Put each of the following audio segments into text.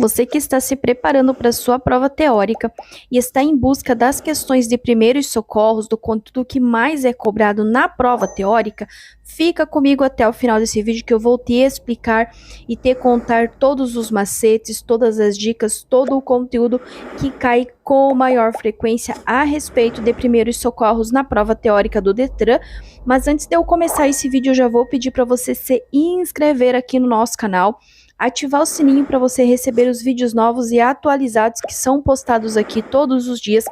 Você que está se preparando para sua prova teórica e está em busca das questões de primeiros socorros, do conteúdo que mais é cobrado na prova teórica, fica comigo até o final desse vídeo que eu vou te explicar e te contar todos os macetes, todas as dicas, todo o conteúdo que cai com maior frequência a respeito de primeiros socorros na prova teórica do Detran. Mas antes de eu começar esse vídeo, eu já vou pedir para você se inscrever aqui no nosso canal, ativar o sininho para você receber os vídeos novos e atualizados que são postados aqui todos os dias.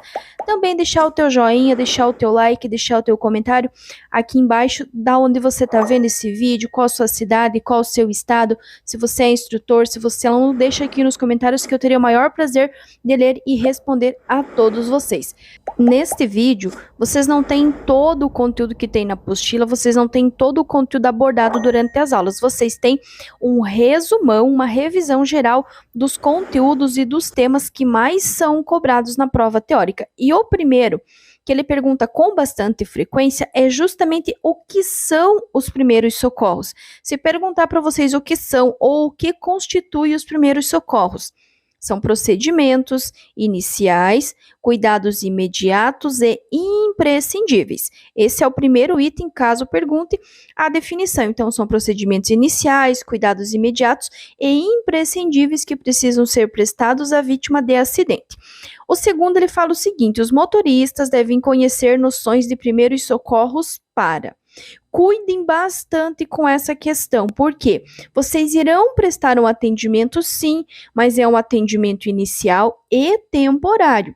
Também deixar o teu joinha, deixar o teu like, deixar o teu comentário aqui embaixo da onde você está vendo esse vídeo, qual a sua cidade, qual o seu estado, se você é instrutor, se você é aluno, deixa aqui nos comentários que eu teria o maior prazer de ler e responder a todos vocês. Neste vídeo, vocês não têm todo o conteúdo que tem na apostila, vocês não têm todo o conteúdo abordado durante as aulas, vocês têm um resumão, uma revisão geral dos conteúdos e dos temas que mais são cobrados na prova teórica. E o primeiro, que ele pergunta com bastante frequência, é justamente o que são os primeiros socorros. Se perguntar para vocês o que são ou o que constitui os primeiros socorros, são procedimentos iniciais, cuidados imediatos e imprescindíveis. Esse é o primeiro item, caso pergunte a definição. Então, são procedimentos iniciais, cuidados imediatos e imprescindíveis que precisam ser prestados à vítima de acidente. O segundo, ele fala o seguinte: os motoristas devem conhecer noções de primeiros socorros para... Cuidem bastante com essa questão, porque vocês irão prestar um atendimento sim, mas é um atendimento inicial e temporário,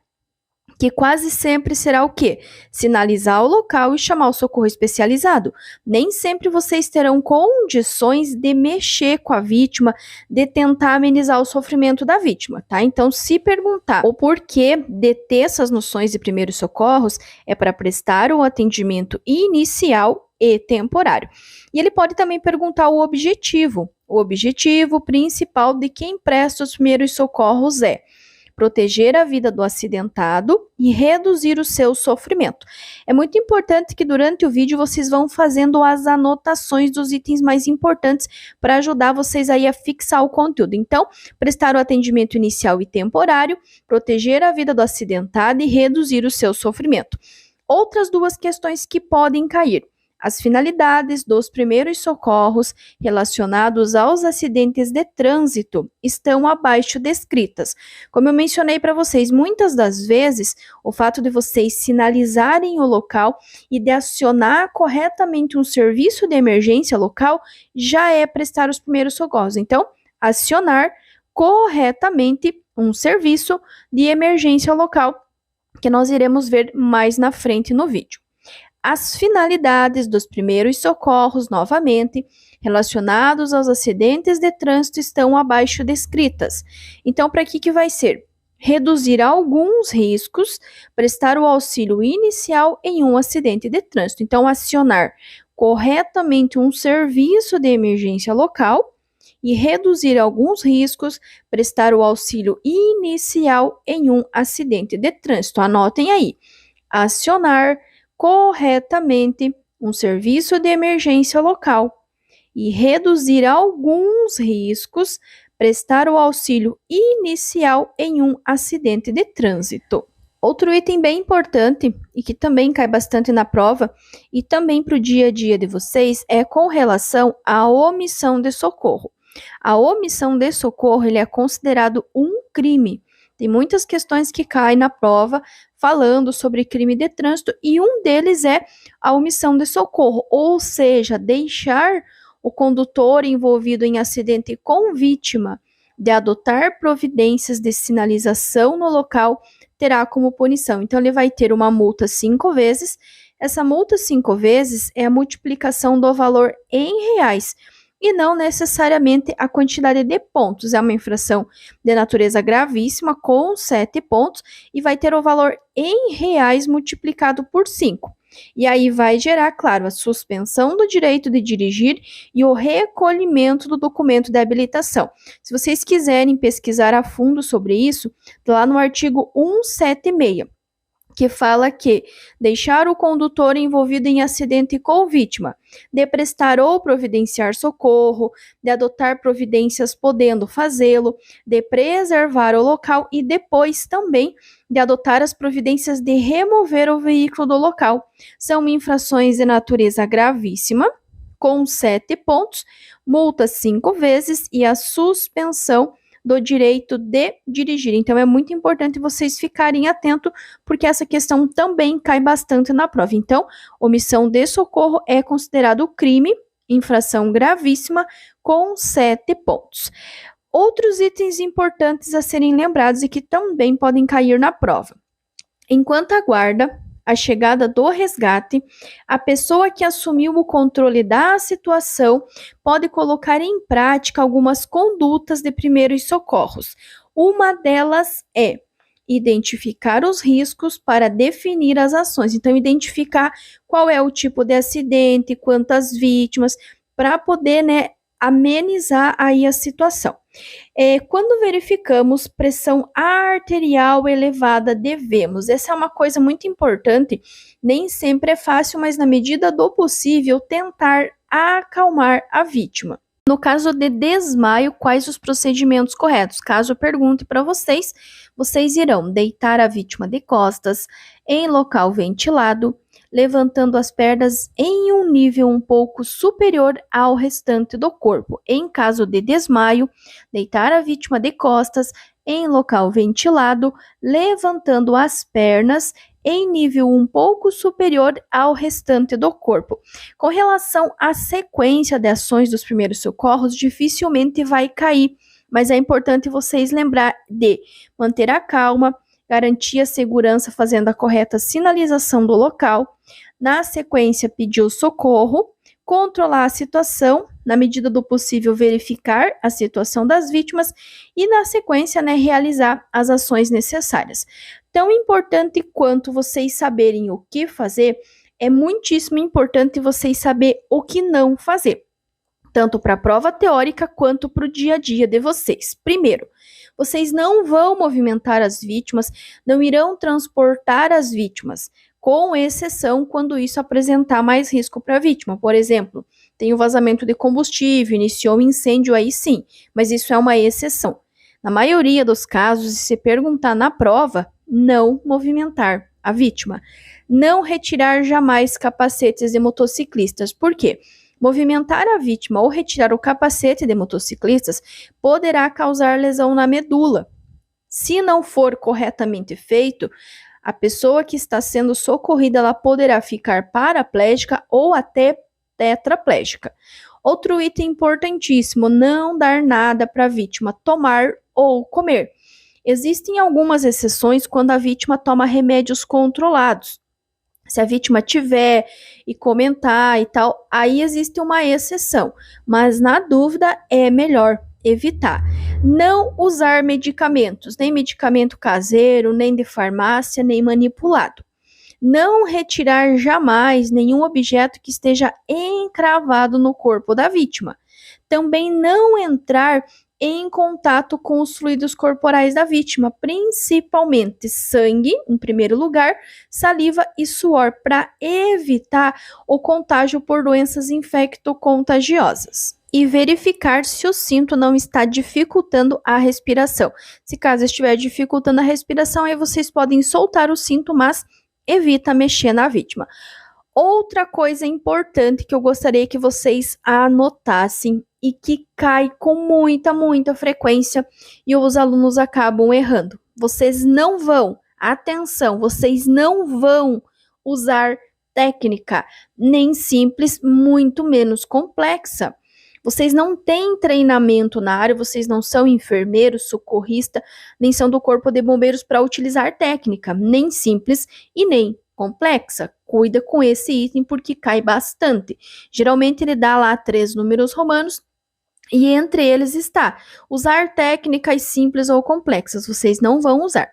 que quase sempre será o quê? Sinalizar o local e chamar o socorro especializado. Nem sempre vocês terão condições de mexer com a vítima, de tentar amenizar o sofrimento da vítima, tá? Então, se perguntar o porquê de ter essas noções de primeiros socorros, é para prestar um atendimento inicial e temporário. E ele pode também perguntar o objetivo. O objetivo principal de quem presta os primeiros socorros é proteger a vida do acidentado e reduzir o seu sofrimento. É muito importante que durante o vídeo vocês vão fazendo as anotações dos itens mais importantes para ajudar vocês aí a fixar o conteúdo. Então, prestar o atendimento inicial e temporário, proteger a vida do acidentado e reduzir o seu sofrimento. Outras duas questões que podem cair: as finalidades dos primeiros socorros relacionados aos acidentes de trânsito estão abaixo descritas. Como eu mencionei para vocês, muitas das vezes, o fato de vocês sinalizarem o local e de acionar corretamente um serviço de emergência local já é prestar os primeiros socorros. Então, acionar corretamente um serviço de emergência local, que nós iremos ver mais na frente no vídeo. As finalidades dos primeiros socorros, novamente, relacionados aos acidentes de trânsito, estão abaixo descritas. Então, para que vai ser? Reduzir alguns riscos, prestar o auxílio inicial em um acidente de trânsito. Então, acionar corretamente um serviço de emergência local e reduzir alguns riscos, prestar o auxílio inicial em um acidente de trânsito. Anotem aí: acionar corretamente um serviço de emergência local e reduzir alguns riscos, prestar o auxílio inicial em um acidente de trânsito. Outro item bem importante e que também cai bastante na prova e também para o dia a dia de vocês é com relação à omissão de socorro. A omissão de socorro, ele é considerado um crime. Tem muitas questões que caem na prova falando sobre crime de trânsito e um deles é a omissão de socorro, ou seja, deixar o condutor envolvido em acidente com vítima de adotar providências de sinalização no local terá como punição. Então, ele vai ter uma multa 5 vezes. Essa multa 5 vezes é a multiplicação do valor em reais, e não necessariamente a quantidade de pontos. É uma infração de natureza gravíssima, com 7 pontos, e vai ter o valor em reais multiplicado por 5. E aí vai gerar, claro, a suspensão do direito de dirigir e o recolhimento do documento de habilitação. Se vocês quiserem pesquisar a fundo sobre isso, lá no artigo 176, que fala que deixar o condutor envolvido em acidente com vítima, de prestar ou providenciar socorro, de adotar providências podendo fazê-lo, de preservar o local e depois também de adotar as providências de remover o veículo do local. São infrações de natureza gravíssima, com 7 pontos, multa 5 vezes e a suspensão do direito de dirigir. Então, é muito importante vocês ficarem atentos, porque essa questão também cai bastante na prova. Então, omissão de socorro é considerado crime, infração gravíssima, com 7 pontos. Outros itens importantes a serem lembrados e que também podem cair na prova. Enquanto aguarda a chegada do resgate, a pessoa que assumiu o controle da situação pode colocar em prática algumas condutas de primeiros socorros. Uma delas é identificar os riscos para definir as ações. Então, identificar qual é o tipo de acidente, quantas vítimas, para poder, amenizar aí a situação. Quando verificamos pressão arterial elevada, devemos. Essa é uma coisa muito importante. Nem sempre é fácil, mas na medida do possível, tentar acalmar a vítima. No caso de desmaio, quais os procedimentos corretos? Caso eu pergunte para vocês, vocês irão deitar a vítima de costas em local ventilado, levantando as pernas em um nível um pouco superior ao restante do corpo. Em caso de desmaio, deitar a vítima de costas em local ventilado, levantando as pernas em nível um pouco superior ao restante do corpo. Com relação à sequência de ações dos primeiros socorros, dificilmente vai cair, mas é importante vocês lembrar de manter a calma, garantir a segurança fazendo a correta sinalização do local, na sequência pedir o socorro, controlar a situação, na medida do possível verificar a situação das vítimas e na sequência, realizar as ações necessárias. Tão importante quanto vocês saberem o que fazer, é muitíssimo importante vocês saber o que não fazer, tanto para a prova teórica quanto para o dia a dia de vocês. Primeiro, vocês não vão movimentar as vítimas, não irão transportar as vítimas, com exceção quando isso apresentar mais risco para a vítima. Por exemplo, tem o vazamento de combustível, iniciou um incêndio, aí sim, mas isso é uma exceção. Na maioria dos casos, se perguntar na prova, não movimentar a vítima. Não retirar jamais capacetes de motociclistas. Por quê? Movimentar a vítima ou retirar o capacete de motociclistas poderá causar lesão na medula. Se não for corretamente feito, a pessoa que está sendo socorrida ela poderá ficar paraplégica ou até tetraplégica. Outro item importantíssimo, não dar nada para a vítima tomar ou comer. Existem algumas exceções quando a vítima toma remédios controlados. Se a vítima tiver e comentar e tal, aí existe uma exceção, mas na dúvida é melhor evitar. Não usar medicamentos, nem medicamento caseiro, nem de farmácia, nem manipulado. Não retirar jamais nenhum objeto que esteja encravado no corpo da vítima. Também não entrar em contato com os fluidos corporais da vítima, principalmente sangue, em primeiro lugar, saliva e suor, para evitar o contágio por doenças infecto-contagiosas. E verificar se o cinto não está dificultando a respiração. Se caso estiver dificultando a respiração, aí vocês podem soltar o cinto, mas evita mexer na vítima. Outra coisa importante que eu gostaria que vocês anotassem e que cai com muita frequência e os alunos acabam errando. Vocês não vão, atenção, vocês não vão usar técnica nem simples, muito menos complexa. Vocês não têm treinamento na área, vocês não são enfermeiros, socorrista, nem são do corpo de bombeiros para utilizar técnica, nem simples e nem complexa. Cuida com esse item porque cai bastante. Geralmente ele dá lá 3 números romanos e entre eles está usar técnicas simples ou complexas. Vocês não vão usar.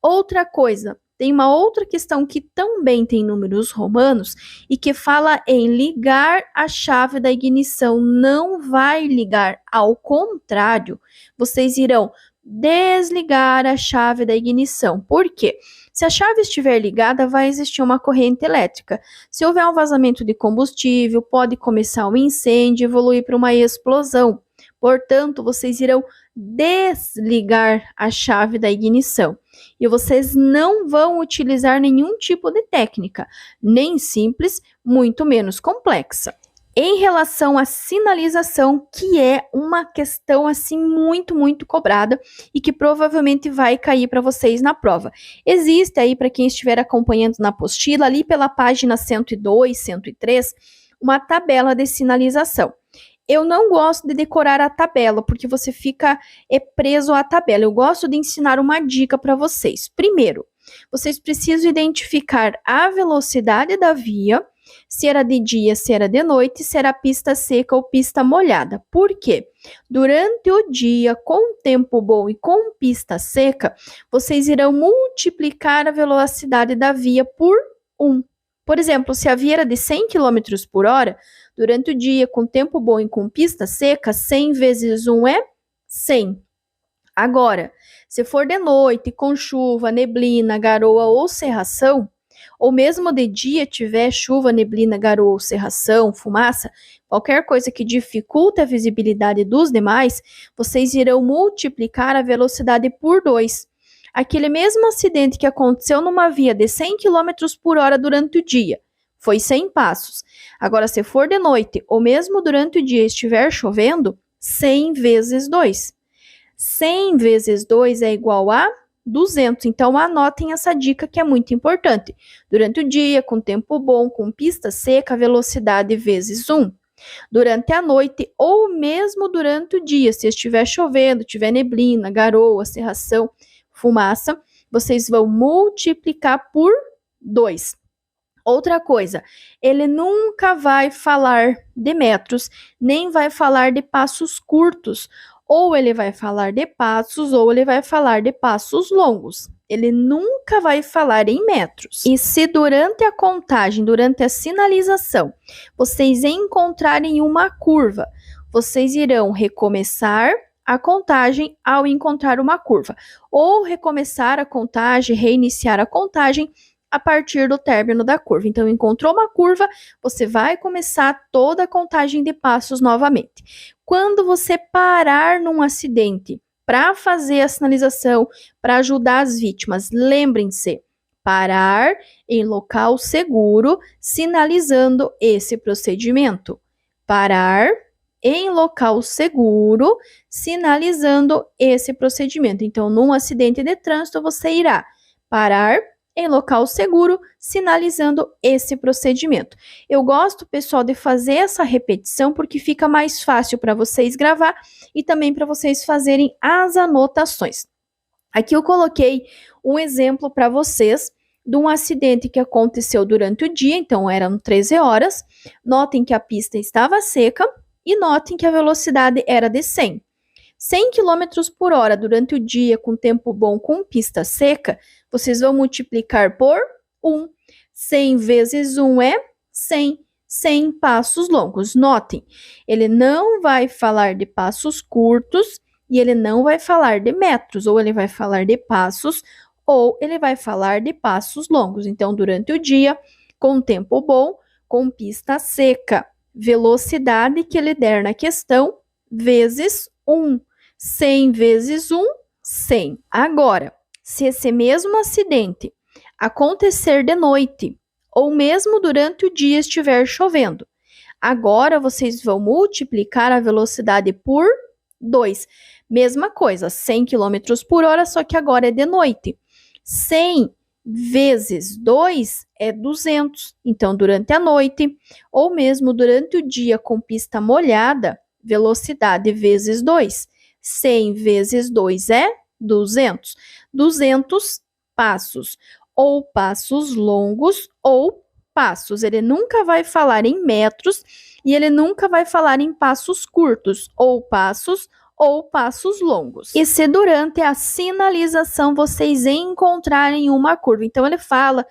Outra coisa, tem uma outra questão que também tem números romanos e que fala em ligar a chave da ignição. Não vai ligar, ao contrário, vocês irão desligar a chave da ignição. Por quê? Se a chave estiver ligada, vai existir uma corrente elétrica. Se houver um vazamento de combustível, pode começar um incêndio e evoluir para uma explosão. Portanto, vocês irão desligar a chave da ignição. E vocês não vão utilizar nenhum tipo de técnica, nem simples, muito menos complexa. Em relação à sinalização, que é uma questão assim muito cobrada e que provavelmente vai cair para vocês na prova. Existe aí, para quem estiver acompanhando na apostila, ali pela página 102, 103, uma tabela de sinalização. Eu não gosto de decorar a tabela, porque você fica preso à tabela. Eu gosto de ensinar uma dica para vocês. Primeiro, vocês precisam identificar a velocidade da via, se era de dia, se era de noite, se era pista seca ou pista molhada. Por quê? Durante o dia, com tempo bom e com pista seca, vocês irão multiplicar a velocidade da via por 1. Por exemplo, se a via era de 100 km por hora, durante o dia, com tempo bom e com pista seca, 100 vezes 1 é 100. Agora, se for de noite, com chuva, neblina, garoa ou cerração, ou mesmo de dia tiver chuva, neblina, garoa ou cerração, fumaça, qualquer coisa que dificulte a visibilidade dos demais, vocês irão multiplicar a velocidade por 2. Aquele mesmo acidente que aconteceu numa via de 100 km por hora durante o dia, foi 100 passos. Agora, se for de noite, ou mesmo durante o dia estiver chovendo, 100 vezes 2. 100 vezes 2 é igual a 200. Então, anotem essa dica que é muito importante. Durante o dia, com tempo bom, com pista seca, velocidade vezes 1. Durante a noite ou mesmo durante o dia, se estiver chovendo, tiver neblina, garoa, cerração, fumaça, vocês vão multiplicar por 2. Outra coisa, ele nunca vai falar de metros, nem vai falar de passos curtos. Ou ele vai falar de passos, ou ele vai falar de passos longos. Ele nunca vai falar em metros. E se durante a contagem, durante a sinalização, vocês encontrarem uma curva, vocês irão recomeçar a contagem ao encontrar uma curva. Ou recomeçar a contagem, reiniciar a contagem a partir do término da curva. Então, encontrou uma curva, você vai começar toda a contagem de passos novamente. Quando você parar num acidente para fazer a sinalização, para ajudar as vítimas, lembrem-se, parar em local seguro, sinalizando esse procedimento. Parar em local seguro, sinalizando esse procedimento. Então, num acidente de trânsito, você irá parar em local seguro, sinalizando esse procedimento. Eu gosto, pessoal, de fazer essa repetição porque fica mais fácil para vocês gravar e também para vocês fazerem as anotações. Aqui eu coloquei um exemplo para vocês de um acidente que aconteceu durante o dia, então eram 13 horas. Notem que a pista estava seca e notem que a velocidade era de 100. 100 km por hora durante o dia, com tempo bom, com pista seca, vocês vão multiplicar por 1. 100 vezes 1 é 100. 100 passos longos. Notem, ele não vai falar de passos curtos e ele não vai falar de metros. Ou ele vai falar de passos ou ele vai falar de passos longos. Então, durante o dia, com tempo bom, com pista seca, velocidade que ele der na questão, vezes 1. 100 vezes 1, 100. Agora, se esse mesmo acidente acontecer de noite, ou mesmo durante o dia estiver chovendo, agora vocês vão multiplicar a velocidade por 2. Mesma coisa, 100 km por hora, só que agora é de noite. 100 vezes 2 é 200. Então, durante a noite, ou mesmo durante o dia com pista molhada, velocidade vezes 2. 100 vezes 2 é 200. 200 passos, ou passos longos, ou passos. Ele nunca vai falar em metros e ele nunca vai falar em passos curtos, ou passos longos. E se durante a sinalização vocês encontrarem uma curva, então ele fala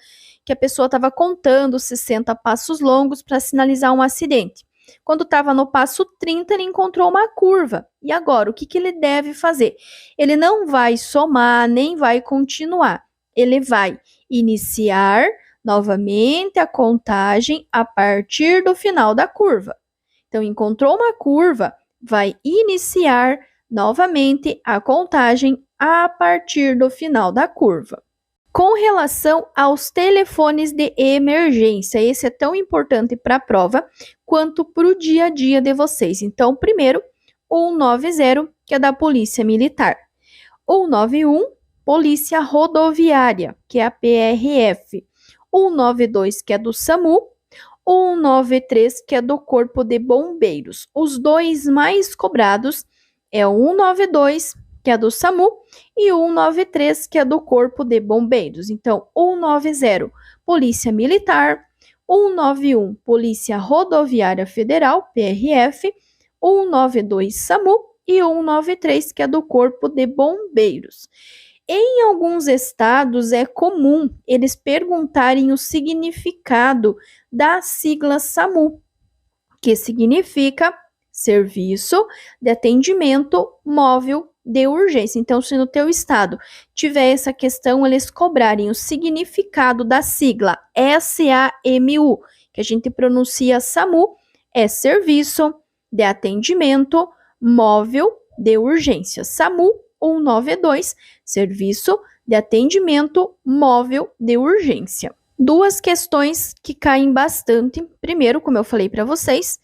que a pessoa estava contando 60 passos longos para sinalizar um acidente. Quando estava no passo 30, ele encontrou uma curva. E agora, o que ele deve fazer? Ele não vai somar, nem vai continuar. Ele vai iniciar novamente a contagem a partir do final da curva. Então, encontrou uma curva, vai iniciar novamente a contagem a partir do final da curva. Com relação aos telefones de emergência, esse é tão importante para a prova quanto para o dia a dia de vocês. Então, primeiro, 190, que é da Polícia Militar. 191, Polícia Rodoviária, que é a PRF. 192, que é do SAMU. 193, que é do Corpo de Bombeiros. Os dois mais cobrados é o 192, que é do SAMU, e o 193, que é do Corpo de Bombeiros. Então, 190, Polícia Militar, 191, Polícia Rodoviária Federal, PRF, 192, SAMU e 193, que é do Corpo de Bombeiros. Em alguns estados é comum eles perguntarem o significado da sigla SAMU, que significa Serviço de Atendimento Móvel de Urgência. Então, se no teu estado tiver essa questão, eles cobrarem o significado da sigla SAMU, que a gente pronuncia SAMU, é Serviço de Atendimento Móvel de Urgência. SAMU 192, Serviço de Atendimento Móvel de Urgência. Duas questões que caem bastante. Primeiro, como eu falei para vocês,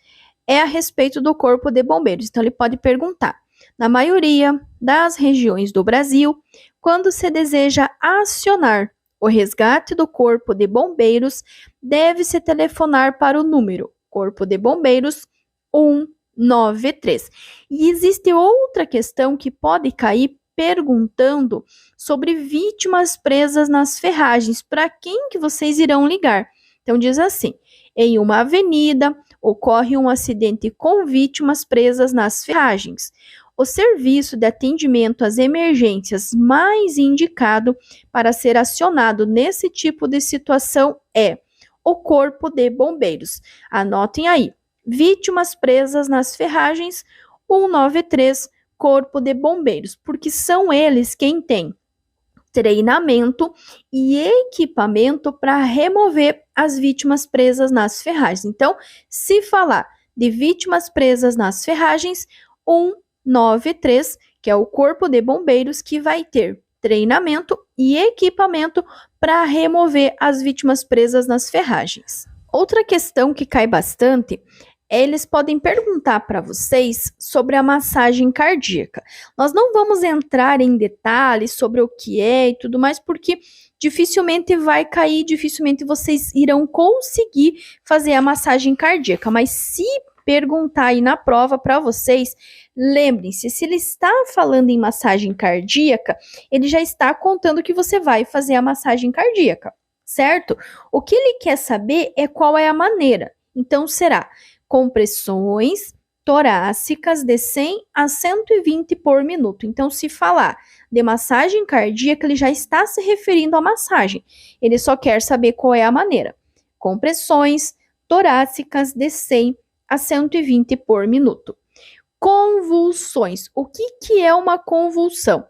é a respeito do Corpo de Bombeiros. Então, ele pode perguntar: na maioria das regiões do Brasil, quando se deseja acionar o resgate do Corpo de Bombeiros, deve-se telefonar para o número Corpo de Bombeiros 193. E existe outra questão que pode cair perguntando sobre vítimas presas nas ferragens. Para quem que vocês irão ligar? Então, diz assim: em uma avenida ocorre um acidente com vítimas presas nas ferragens. O serviço de atendimento às emergências mais indicado para ser acionado nesse tipo de situação é o Corpo de Bombeiros. Anotem aí: vítimas presas nas ferragens, 193, Corpo de Bombeiros, porque são eles quem têm treinamento e equipamento para remover as vítimas presas nas ferragens. Então, se falar de vítimas presas nas ferragens, 193, que é o Corpo de Bombeiros, que vai ter treinamento e equipamento para remover as vítimas presas nas ferragens. Outra questão que cai bastante, eles podem perguntar para vocês sobre a massagem cardíaca. Nós não vamos entrar em detalhes sobre o que é e tudo mais, porque dificilmente vai cair, dificilmente vocês irão conseguir fazer a massagem cardíaca. Mas se perguntar aí na prova para vocês, lembrem-se, se ele está falando em massagem cardíaca, ele já está contando que você vai fazer a massagem cardíaca, certo? O que ele quer saber é qual é a maneira. Então, será compressões torácicas de 100 a 120 por minuto. Então, se falar de massagem cardíaca, ele já está se referindo à massagem. Ele só quer saber qual é a maneira. Compressões torácicas de 100 a 120 por minuto. Convulsões. O que é uma convulsão?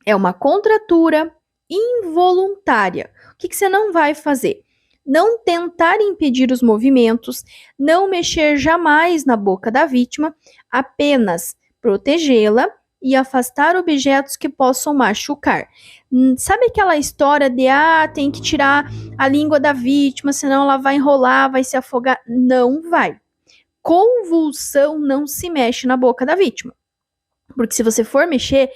É uma contratura involuntária. O que você não vai fazer? Não tentar impedir os movimentos, não mexer jamais na boca da vítima, apenas protegê-la e afastar objetos que possam machucar. Sabe aquela história de tem que tirar a língua da vítima, senão ela vai enrolar, vai se afogar? Não vai. Convulsão não se mexe na boca da vítima, porque se você for mexer,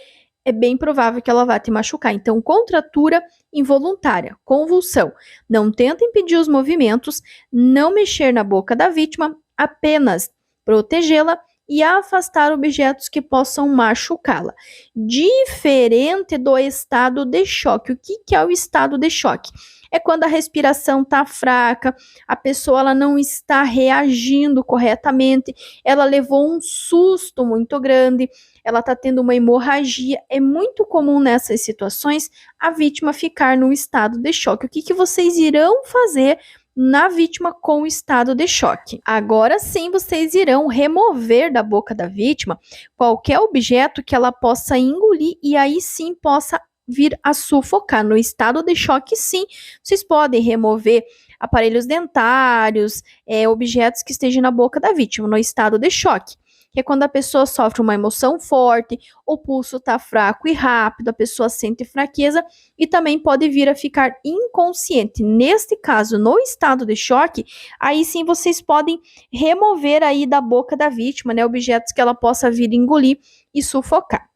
é bem provável que ela vá te machucar. Então, contratura involuntária, convulsão. Não tenta impedir os movimentos, não mexer na boca da vítima, apenas protegê-la e afastar objetos que possam machucá-la. Diferente do estado de choque. O que é o estado de choque? É quando a respiração está fraca, a pessoa ela não está reagindo corretamente, ela levou um susto muito grande, ela está tendo uma hemorragia. É muito comum nessas situações a vítima ficar num estado de choque. O que vocês irão fazer na vítima com estado de choque. Agora sim, vocês irão remover da boca da vítima qualquer objeto que ela possa engolir e aí sim possa vir a sufocar. No estado de choque, sim, vocês podem remover aparelhos dentários, objetos que estejam na boca da vítima, no estado de choque, que é quando a pessoa sofre uma emoção forte, o pulso está fraco e rápido, a pessoa sente fraqueza e também pode vir a ficar inconsciente. Neste caso, no estado de choque, aí sim vocês podem remover aí da boca da vítima, né, objetos que ela possa vir engolir e sufocar.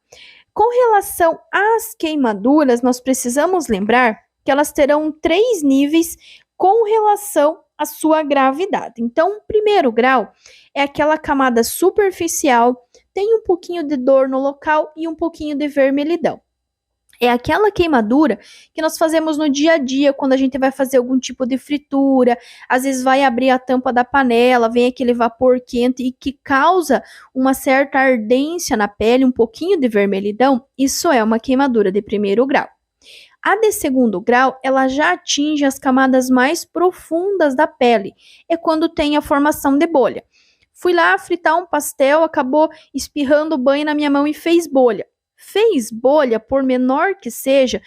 Com relação às queimaduras, nós precisamos lembrar que elas terão 3 níveis com relação à sua gravidade. Então, o primeiro grau é aquela camada superficial, tem um pouquinho de dor no local e um pouquinho de vermelhidão. É aquela queimadura que nós fazemos no dia a dia, quando a gente vai fazer algum tipo de fritura, às vezes vai abrir a tampa da panela, vem aquele vapor quente e que causa uma certa ardência na pele, um pouquinho de vermelhidão, isso é uma queimadura de primeiro grau. A de segundo grau, ela já atinge as camadas mais profundas da pele, é quando tem a formação de bolha. Fui lá fritar um pastel, acabou espirrando banho na minha mão e fez bolha. Fez bolha, por menor que seja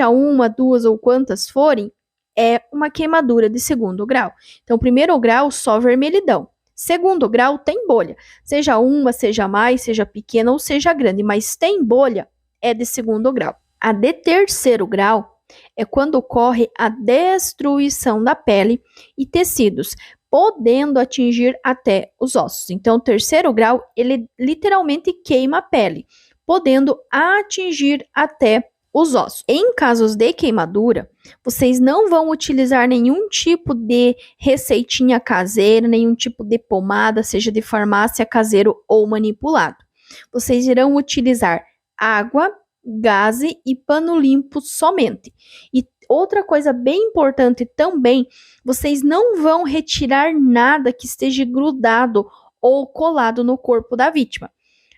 uma, duas ou quantas forem, é uma queimadura de segundo grau. Então, primeiro grau, só vermelhidão. Segundo grau, tem bolha. Seja uma, seja mais, seja pequena ou seja grande, mas tem bolha, é de segundo grau. A de terceiro grau é quando ocorre a destruição da pele e tecidos, podendo atingir até os ossos. Então, o terceiro grau, ele literalmente queima a pele, podendo atingir até os ossos. Em casos de queimadura, vocês não vão utilizar nenhum tipo de receitinha caseira, nenhum tipo de pomada, seja de farmácia caseiro ou manipulado. Vocês irão utilizar água, gaze e pano limpo somente. E outra coisa bem importante também, vocês não vão retirar nada que esteja grudado ou colado no corpo da vítima.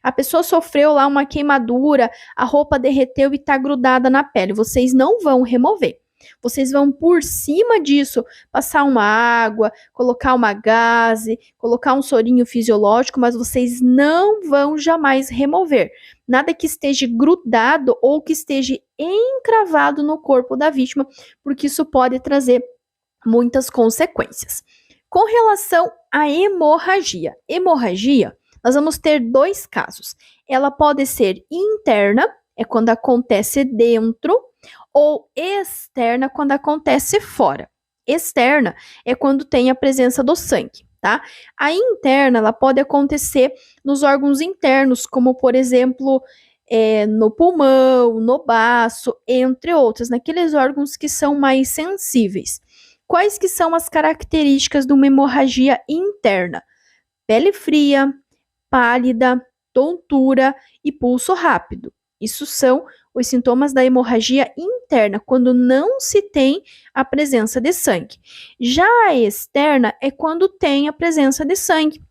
A pessoa sofreu lá uma queimadura, a roupa derreteu e está grudada na pele. Vocês não vão remover. Vocês vão por cima disso passar uma água, colocar uma gaze, colocar um sorinho fisiológico, mas vocês não vão jamais remover nada que esteja grudado ou que esteja encravado no corpo da vítima, porque isso pode trazer muitas consequências. Com relação à hemorragia, nós vamos ter 2 casos. Ela pode ser interna, é quando acontece dentro, ou externa, quando acontece fora. Externa é quando tem a presença do sangue, tá? A interna, ela pode acontecer nos órgãos internos, como, por exemplo, no pulmão, no baço, entre outros, naqueles órgãos que são mais sensíveis. Quais que são as características de uma hemorragia interna? Pele fria, pálida, tontura e pulso rápido. Isso são os sintomas da hemorragia interna, quando não se tem a presença de sangue. Já a externa é quando tem a presença de sangue,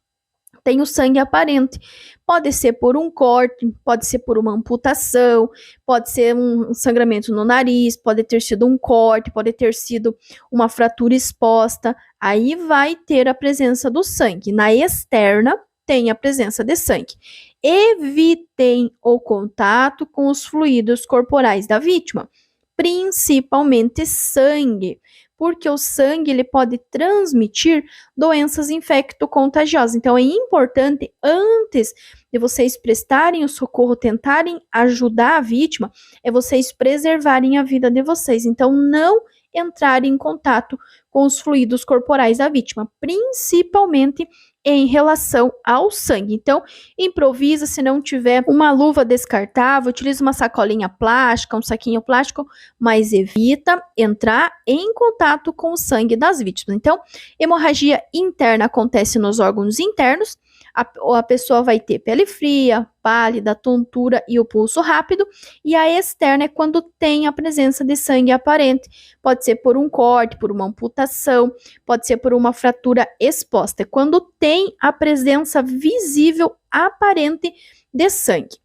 tem o sangue aparente. Pode ser por um corte, pode ser por uma amputação, pode ser um sangramento no nariz, pode ter sido um corte, pode ter sido uma fratura exposta. Aí vai ter a presença do sangue. Na externa, tem a presença de sangue. Evitem o contato com os fluidos corporais da vítima, principalmente sangue, porque o sangue ele pode transmitir doenças infecto-contagiosas. Então, é importante, antes de vocês prestarem o socorro, tentarem ajudar a vítima, é vocês preservarem a vida de vocês. Então, não entrar em contato com os fluidos corporais da vítima, principalmente em relação ao sangue. Então, improvisa, se não tiver uma luva descartável, utiliza uma sacolinha plástica, um saquinho plástico, mas evita entrar em contato com o sangue das vítimas. Então, hemorragia interna acontece nos órgãos internos, a pessoa vai ter pele fria, pálida, tontura e o pulso rápido, e a externa é quando tem a presença de sangue aparente. Pode ser por um corte, por uma amputação, pode ser por uma fratura exposta. É quando tem a presença visível, aparente de sangue.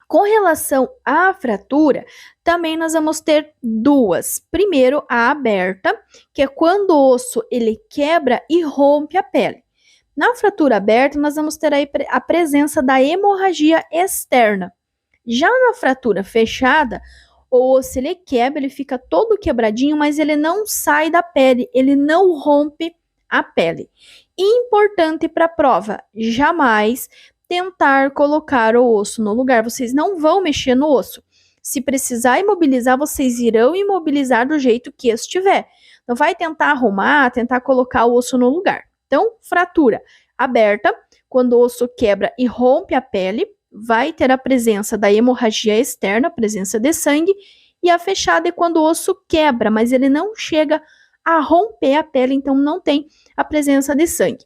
Com relação à fratura, também nós vamos ter duas. Primeiro, a aberta, que é quando o osso ele quebra e rompe a pele. Na fratura aberta, nós vamos ter aí a presença da hemorragia externa. Já na fratura fechada, o osso ele quebra, ele fica todo quebradinho, mas ele não sai da pele, ele não rompe a pele. Importante para a prova, jamais tentar colocar o osso no lugar. Vocês não vão mexer no osso. Se precisar imobilizar, vocês irão imobilizar do jeito que estiver. Não vai tentar arrumar, tentar colocar o osso no lugar. Então, fratura aberta, quando o osso quebra e rompe a pele, vai ter a presença da hemorragia externa, presença de sangue, e a fechada é quando o osso quebra, mas ele não chega a romper a pele, então não tem a presença de sangue.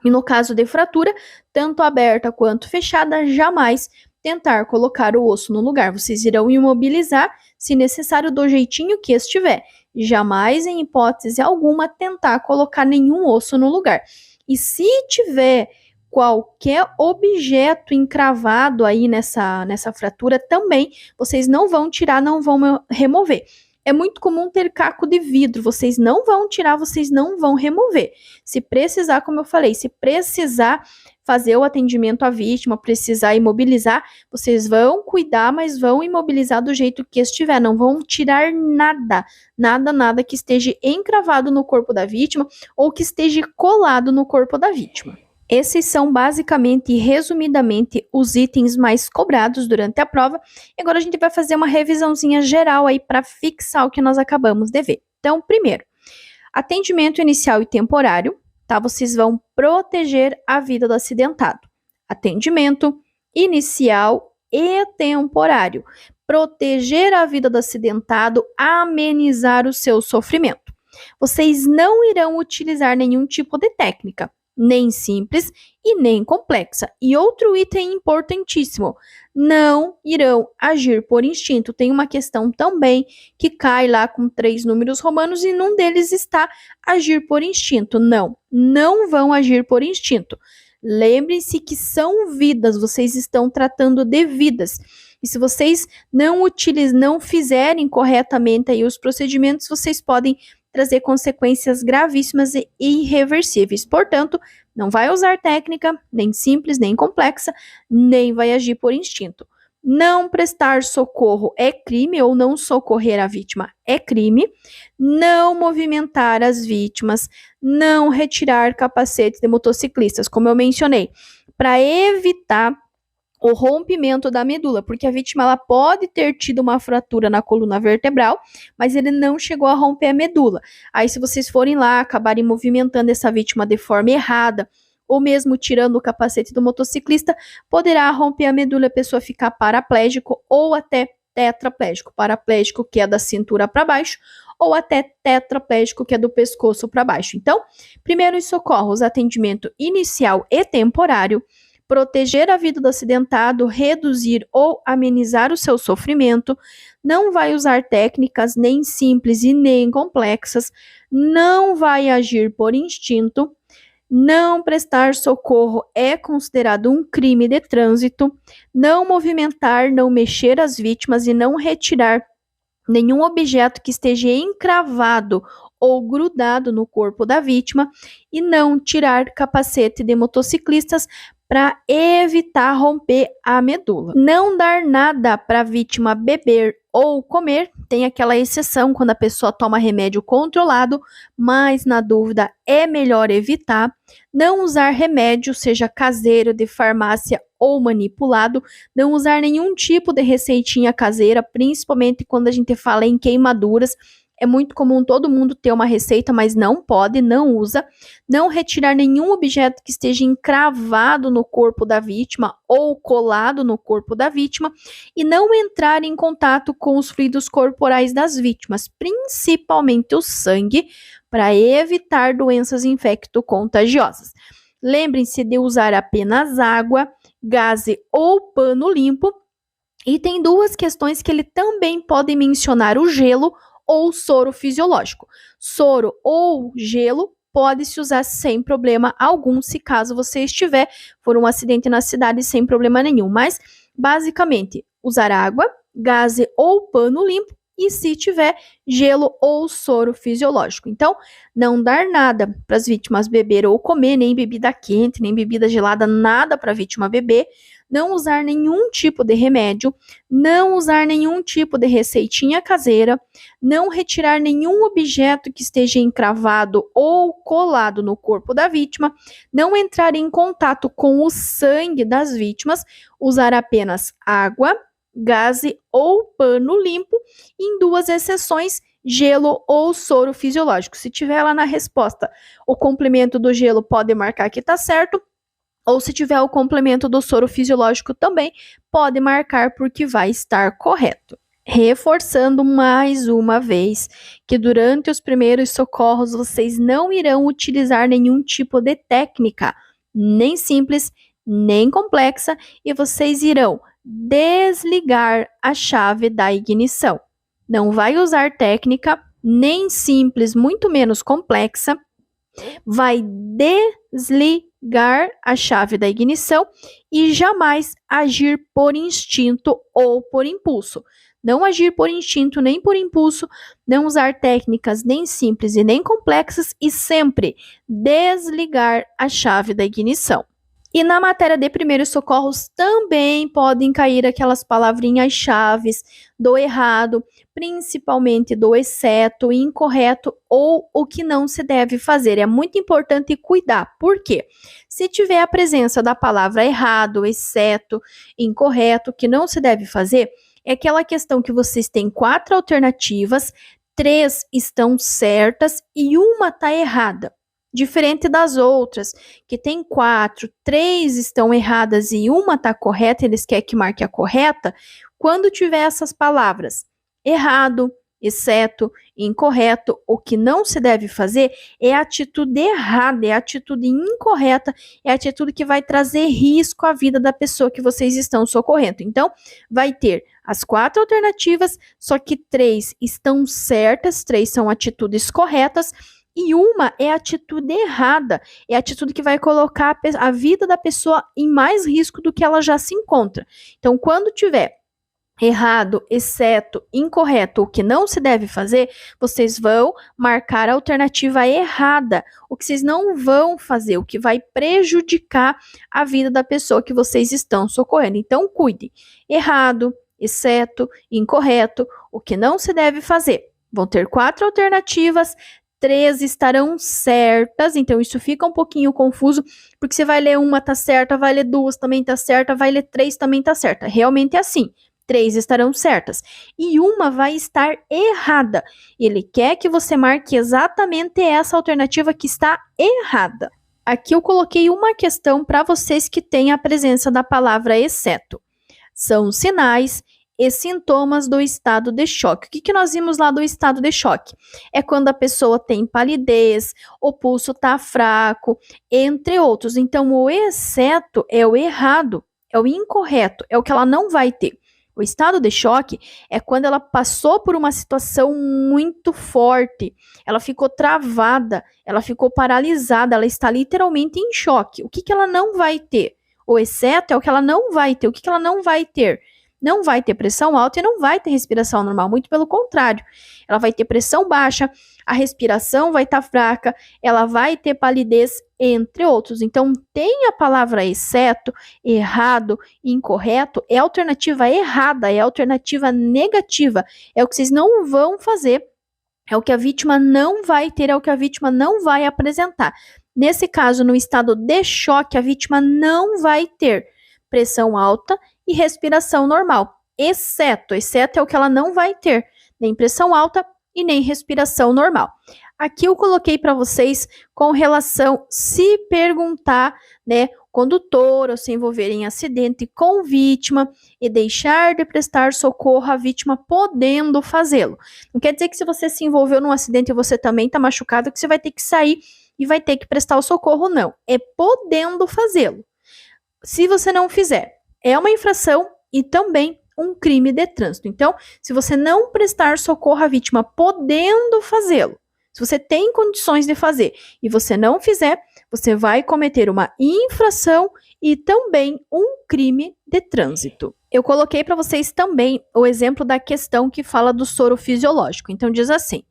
E no caso de fratura, tanto aberta quanto fechada, jamais tentar colocar o osso no lugar. Vocês irão imobilizar, se necessário, do jeitinho que estiver. Jamais, em hipótese alguma, tentar colocar nenhum osso no lugar. E se tiver qualquer objeto encravado aí nessa fratura, também vocês não vão tirar, não vão remover. É muito comum ter caco de vidro, vocês não vão tirar, vocês não vão remover. Se precisar, como eu falei, se precisar fazer o atendimento à vítima, precisar imobilizar, vocês vão cuidar, mas vão imobilizar do jeito que estiver, não vão tirar nada, nada que esteja encravado no corpo da vítima ou que esteja colado no corpo da vítima. Esses são basicamente e resumidamente os itens mais cobrados durante a prova. E agora a gente vai fazer uma revisãozinha geral aí para fixar o que nós acabamos de ver. Então, primeiro, atendimento inicial e temporário, tá? Vocês vão proteger a vida do acidentado. Atendimento inicial e temporário. Proteger a vida do acidentado, amenizar o seu sofrimento. Vocês não irão utilizar nenhum tipo de técnica, nem simples e nem complexa. E outro item importantíssimo, não irão agir por instinto. Tem uma questão também que cai lá com 3 números romanos e num deles está agir por instinto. Não vão agir por instinto. Lembrem-se que são vidas, vocês estão tratando de vidas. E se vocês não fizerem corretamente aí os procedimentos, vocês podem trazer consequências gravíssimas e irreversíveis. Portanto, não vai usar técnica, nem simples, nem complexa, nem vai agir por instinto. Não prestar socorro é crime, ou não socorrer a vítima é crime. Não movimentar as vítimas, não retirar capacetes de motociclistas, como eu mencionei, para evitar o rompimento da medula, porque a vítima ela pode ter tido uma fratura na coluna vertebral, mas ele não chegou a romper a medula. Aí, se vocês forem lá, acabarem movimentando essa vítima de forma errada, ou mesmo tirando o capacete do motociclista, poderá romper a medula e a pessoa ficar paraplégico ou até tetraplégico. Paraplégico, que é da cintura para baixo, ou até tetraplégico, que é do pescoço para baixo. Então, primeiros socorros, atendimento inicial e temporário, proteger a vida do acidentado, reduzir ou amenizar o seu sofrimento, não vai usar técnicas nem simples e nem complexas, não vai agir por instinto, não prestar socorro é considerado um crime de trânsito, não movimentar, não mexer as vítimas e não retirar nenhum objeto que esteja encravado ou grudado no corpo da vítima e não tirar capacete de motociclistas para evitar romper a medula. Não dar nada para a vítima beber ou comer, tem aquela exceção quando a pessoa toma remédio controlado, mas na dúvida é melhor evitar. Não usar remédio, seja caseiro, de farmácia ou manipulado, não usar nenhum tipo de receitinha caseira, principalmente quando a gente fala em queimaduras. É muito comum todo mundo ter uma receita, mas não pode, não usa. Não retirar nenhum objeto que esteja encravado no corpo da vítima ou colado no corpo da vítima. E não entrar em contato com os fluidos corporais das vítimas, principalmente o sangue, para evitar doenças infecto-contagiosas. Lembrem-se de usar apenas água, gaze ou pano limpo. E tem duas questões que ele também pode mencionar: o gelo ou soro fisiológico. Soro ou gelo pode-se usar sem problema algum, se caso você estiver por um acidente na cidade sem problema nenhum, mas Basicamente, usar água, gaze ou pano limpo e, se tiver, gelo ou soro fisiológico. Então, não dar nada para as vítimas beber ou comer, nem bebida quente, nem bebida gelada, nada para a vítima beber. Não usar nenhum tipo de remédio, não usar nenhum tipo de receitinha caseira, não retirar nenhum objeto que esteja encravado ou colado no corpo da vítima, não entrar em contato com o sangue das vítimas, usar apenas água, gaze ou pano limpo, em 2 exceções, gelo ou soro fisiológico. Se tiver lá na resposta o complemento do gelo, pode marcar que está certo, ou se tiver o complemento do soro fisiológico também, pode marcar porque vai estar correto. Reforçando mais uma vez que durante os primeiros socorros vocês não irão utilizar nenhum tipo de técnica, nem simples, nem complexa, e vocês irão desligar a chave da ignição. Não vai usar técnica, nem simples, muito menos complexa, vai desligar a chave da ignição e jamais agir por instinto ou por impulso. Não agir por instinto nem por impulso, não usar técnicas nem simples e nem complexas e sempre desligar a chave da ignição. E na matéria de primeiros socorros também podem cair aquelas palavrinhas-chaves do errado, principalmente do exceto, incorreto ou o que não se deve fazer. É muito importante cuidar. Por quê? Se tiver a presença da palavra errado, exceto, incorreto, que não se deve fazer, é aquela questão que vocês têm 4 alternativas, 3 estão certas e uma está errada. Diferente das outras, que tem 4, 3 estão erradas e uma está correta, eles querem que marque a correta. Quando tiver essas palavras errado, exceto, incorreto, o que não se deve fazer é a atitude errada, é a atitude incorreta, é a atitude que vai trazer risco à vida da pessoa que vocês estão socorrendo. Então, vai ter as 4 alternativas, só que 3 estão certas, 3 são atitudes corretas, e uma é a atitude errada, é a atitude que vai colocar a vida da pessoa em mais risco do que ela já se encontra. Então, quando tiver errado, exceto, incorreto, o que não se deve fazer, vocês vão marcar a alternativa errada, o que vocês não vão fazer, o que vai prejudicar a vida da pessoa que vocês estão socorrendo. Então, cuide. Errado, exceto, incorreto, o que não se deve fazer. Vão ter 4 alternativas, 3 estarão certas, então isso fica um pouquinho confuso, porque você vai ler uma tá certa, vai ler 2 também tá certa, vai ler 3 também tá certa. Realmente é assim. 3 estarão certas e uma vai estar errada. Ele quer que você marque exatamente essa alternativa que está errada. Aqui eu coloquei uma questão para vocês que têm a presença da palavra exceto. São sinais e sintomas do estado de choque. O que nós vimos lá do estado de choque? É quando a pessoa tem palidez, o pulso está fraco, entre outros. Então, o exceto é o errado, é o incorreto, é o que ela não vai ter. O estado de choque é quando ela passou por uma situação muito forte, ela ficou travada, ela ficou paralisada, ela está literalmente em choque. O que ela não vai ter? O exceto é o que ela não vai ter. O que ela não vai ter? Não vai ter pressão alta e não vai ter respiração normal, muito pelo contrário. Ela vai ter pressão baixa, a respiração vai estar fraca, ela vai ter palidez, entre outros. Então, tem a palavra exceto, errado, incorreto, é a alternativa errada, é a alternativa negativa, é o que vocês não vão fazer, é o que a vítima não vai ter, é o que a vítima não vai apresentar. Nesse caso, no estado de choque, a vítima não vai ter pressão alta e respiração normal, exceto é o que ela não vai ter, nem pressão alta e nem respiração normal. Aqui eu coloquei para vocês com relação, se perguntar, né, condutor ou se envolver em acidente com vítima e deixar de prestar socorro à vítima podendo fazê-lo. Não quer dizer que se você se envolveu num acidente e você também está machucado, que você vai ter que sair e vai ter que prestar o socorro, não. É podendo fazê-lo. Se você não fizer, é uma infração e também um crime de trânsito. Então, se você não prestar socorro à vítima podendo fazê-lo, se você tem condições de fazer e você não fizer, você vai cometer uma infração e também um crime de trânsito. Eu coloquei para vocês também o exemplo da questão que fala do soro fisiológico. Então diz assim: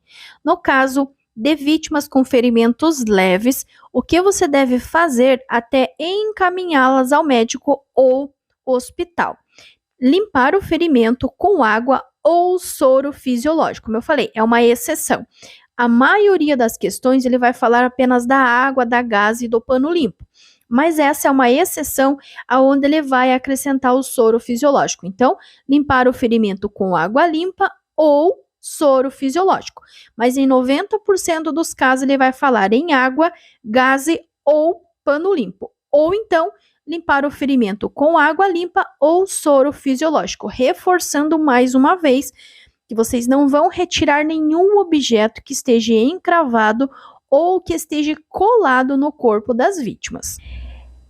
no caso de vítimas com ferimentos leves, o que você deve fazer até encaminhá-las ao médico ou hospital? Limpar o ferimento com água ou soro fisiológico. Como eu falei, é uma exceção. A maioria das questões ele vai falar apenas da água, da gaze e do pano limpo. Mas essa é uma exceção aonde ele vai acrescentar o soro fisiológico. Então, limpar o ferimento com água limpa ou soro fisiológico. Mas em 90% dos casos ele vai falar em água, gaze ou pano limpo. Ou então, limpar o ferimento com água limpa ou soro fisiológico. Reforçando mais uma vez que vocês não vão retirar nenhum objeto que esteja encravado ou que esteja colado no corpo das vítimas.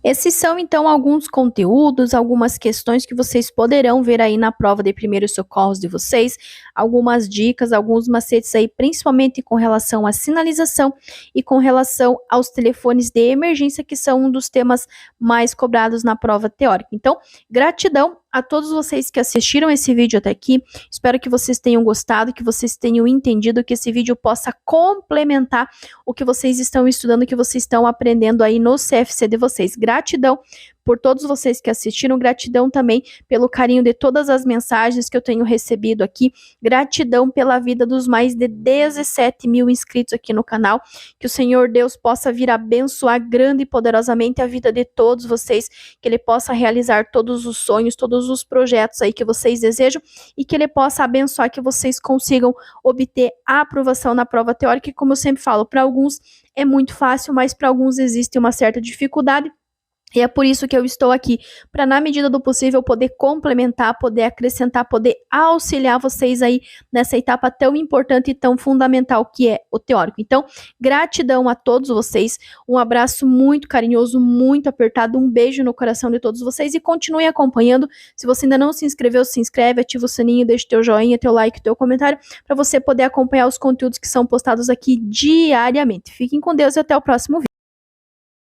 Esses são, então, alguns conteúdos, algumas questões que vocês poderão ver aí na prova de primeiros socorros de vocês, algumas dicas, alguns macetes aí, principalmente com relação à sinalização e com relação aos telefones de emergência, que são um dos temas mais cobrados na prova teórica. Então, gratidão a todos vocês que assistiram esse vídeo até aqui. Espero que vocês tenham gostado, que vocês tenham entendido, que esse vídeo possa complementar o que vocês estão estudando, o que vocês estão aprendendo aí no CFC de vocês. Gratidão por todos vocês que assistiram, gratidão também pelo carinho de todas as mensagens que eu tenho recebido aqui, gratidão pela vida dos mais de 17 mil inscritos aqui no canal, que o Senhor Deus possa vir abençoar grande e poderosamente a vida de todos vocês, que Ele possa realizar todos os sonhos, todos os projetos aí que vocês desejam, e que Ele possa abençoar que vocês consigam obter a aprovação na prova teórica, que, como eu sempre falo, para alguns é muito fácil, mas para alguns existe uma certa dificuldade. E é por isso que eu estou aqui, para na medida do possível poder complementar, poder acrescentar, poder auxiliar vocês aí nessa etapa tão importante e tão fundamental que é o teórico. Então, gratidão a todos vocês, um abraço muito carinhoso, muito apertado, um beijo no coração de todos vocês e continue acompanhando. Se você ainda não se inscreveu, se inscreve, ativa o sininho, deixa teu joinha, teu like, teu comentário, para você poder acompanhar os conteúdos que são postados aqui diariamente. Fiquem com Deus e até o próximo vídeo.